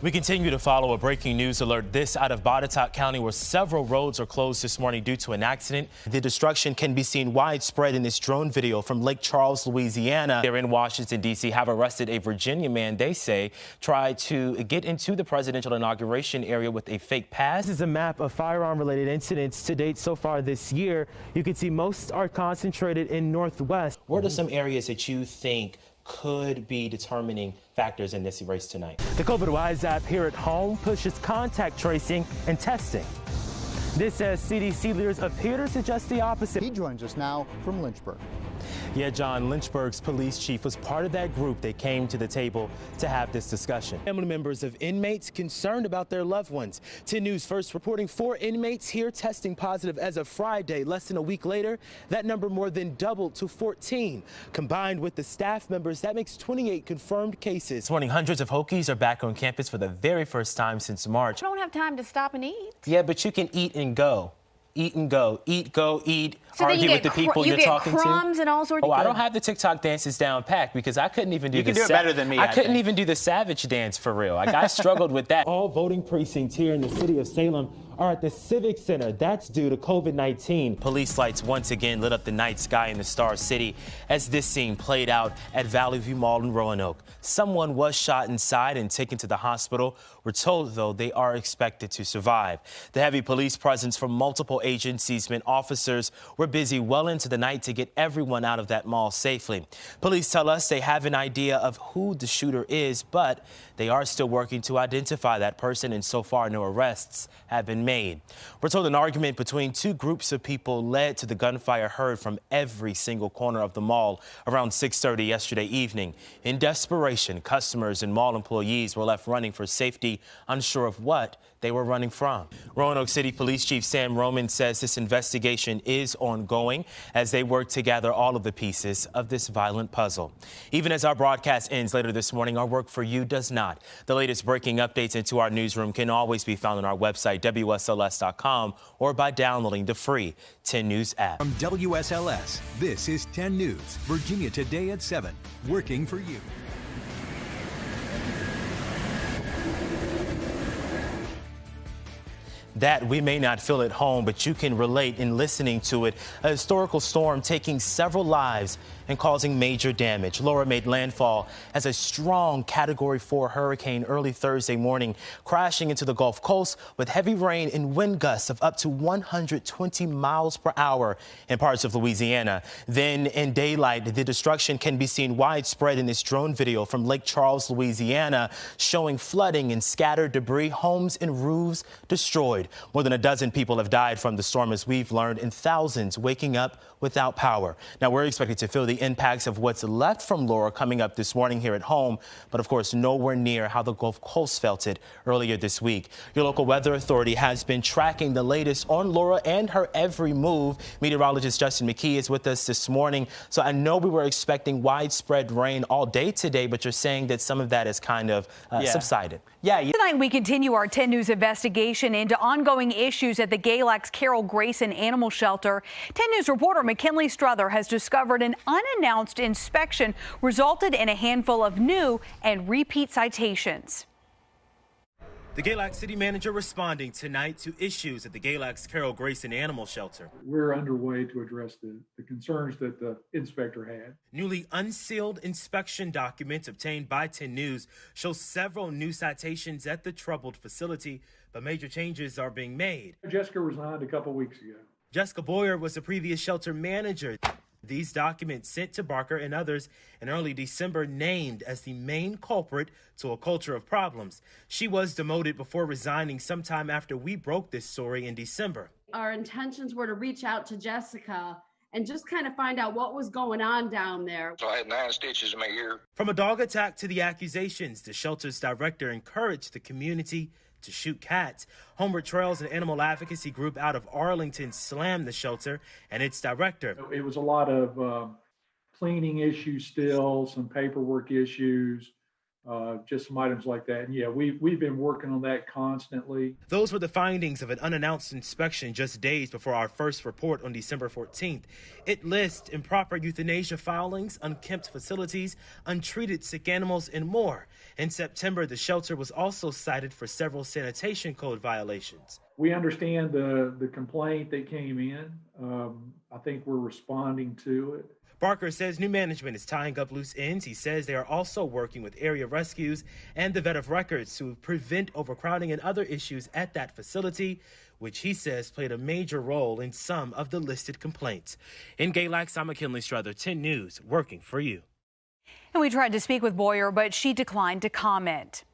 We continue to follow a breaking news alert. This out of Botetourt County, where several roads are closed this morning due to an accident. The destruction can be seen widespread in this drone video from Lake Charles, Louisiana. They're in Washington, D.C., have arrested a Virginia man, they say, tried to get into the presidential inauguration area with a fake pass. This is a map of firearm-related incidents to date so far this year. You can see most are concentrated in Northwest. What are some areas that you think could be determining factors in this race tonight? The COVID Wise app here at home pushes contact tracing and testing. This as CDC leaders appear to suggest the opposite. He joins us now from Lynchburg. Yeah, John, Lynchburg's police chief was part of that group that came to the table to have this discussion. Family members of inmates concerned about their loved ones. 10 News first reporting 4 inmates here testing positive as of Friday. Less than a week later, that number more than doubled to 14. Combined with the staff members, that makes 28 confirmed cases. This morning, hundreds of Hokies are back on campus for the very first time since March. You don't have time to stop and eat. Yeah, but you can eat and go. Eat and go. Eat, go, eat, so argue with the people you're talking to. You get crumbs and all sorts of I don't have the TikTok dances down packed because I couldn't even do You can do it better than me, I couldn't even do the Savage dance for real. Like, I struggled with that. All voting precincts here in the city of Salem are at the Civic Center. That's due to COVID-19. Police lights once again lit up the night sky in the Star City as this scene played out at Valley View Mall in Roanoke. Someone was shot inside and taken to the hospital. We're told, though, they are expected to survive. The heavy police presence from multiple agencies meant officers were busy well into the night to get everyone out of that mall safely. Police tell us they have an idea of who the shooter is, but they are still working to identify that person, and so far no arrests have been made. We're told an argument between two groups of people led to the gunfire heard from every single corner of the mall around 6:30 yesterday evening. In desperation, customers and mall employees were left running for safety, unsure of what they were running from. Roanoke City Police Chief Sam Roman says this investigation is ongoing as they work to gather all of the pieces of this violent puzzle. Even as our broadcast ends later this morning, our work for you does not. The latest breaking updates into our newsroom can always be found on our website, WSLS.com, or by downloading the free 10 News app. From WSLS, this is 10 News, Virginia Today at 7, working for you. That we may not feel at home, but you can relate in listening to it. A historical storm taking several lives and causing major damage. Laura made landfall as a strong Category 4 hurricane early Thursday morning, crashing into the Gulf Coast with heavy rain and wind gusts of up to 120 miles per hour in parts of Louisiana. Then in daylight, the destruction can be seen widespread in this drone video from Lake Charles, Louisiana, showing flooding and scattered debris, homes and roofs destroyed. More than a dozen people have died from the storm, as we've learned, and thousands waking up without power. Now, we're expected to feel the impacts of what's left from Laura coming up this morning here at home, but of course, nowhere near how the Gulf Coast felt it earlier this week. Your local weather authority has been tracking the latest on Laura and her every move. Meteorologist Justin McKee is with us this morning. So I know we were expecting widespread rain all day today, but you're saying that some of that has kind of subsided. Tonight, we continue our 10 News investigation into ongoing issues at the Galax Carol Grayson Animal Shelter. 10 News reporter McKinley Strother has discovered an unannounced inspection resulted in a handful of new and repeat citations. The Galax city manager responding tonight to issues at the Galax Carol Grayson Animal Shelter. We're underway to address the concerns that the inspector had. Newly unsealed inspection documents obtained by 10 News show several new citations at the troubled facility, but major changes are being made. Jessica resigned a couple weeks ago. Jessica Boyer was the previous shelter manager. These documents sent to Barker and others in early December named as the main culprit to a culture of problems. She was demoted before resigning sometime after we broke this story in December. Our intentions were to reach out to Jessica and just kind of find out what was going on down there. So I had 9 stitches in my ear. From a dog attack to the accusations, the shelter's director encouraged the community to shoot cats. Homeward Trails, an animal advocacy group out of Arlington, slammed the shelter and its director. It was a lot of cleaning issues still, some paperwork issues, just some items like that. And yeah, we've been working on that constantly. Those were the findings of an unannounced inspection just days before our first report on December 14th. It lists improper euthanasia filings, unkempt facilities, untreated sick animals, and more. In September, the shelter was also cited for several sanitation code violations. We understand the complaint that came in. I think we're responding to it. Barker says new management is tying up loose ends. He says they are also working with area rescues and the vet of records to prevent overcrowding and other issues at that facility, which he says played a major role in some of the listed complaints. In Galax, I'm McKinley Strother, 10 News, working for you. And we tried to speak with Boyer, but she declined to comment.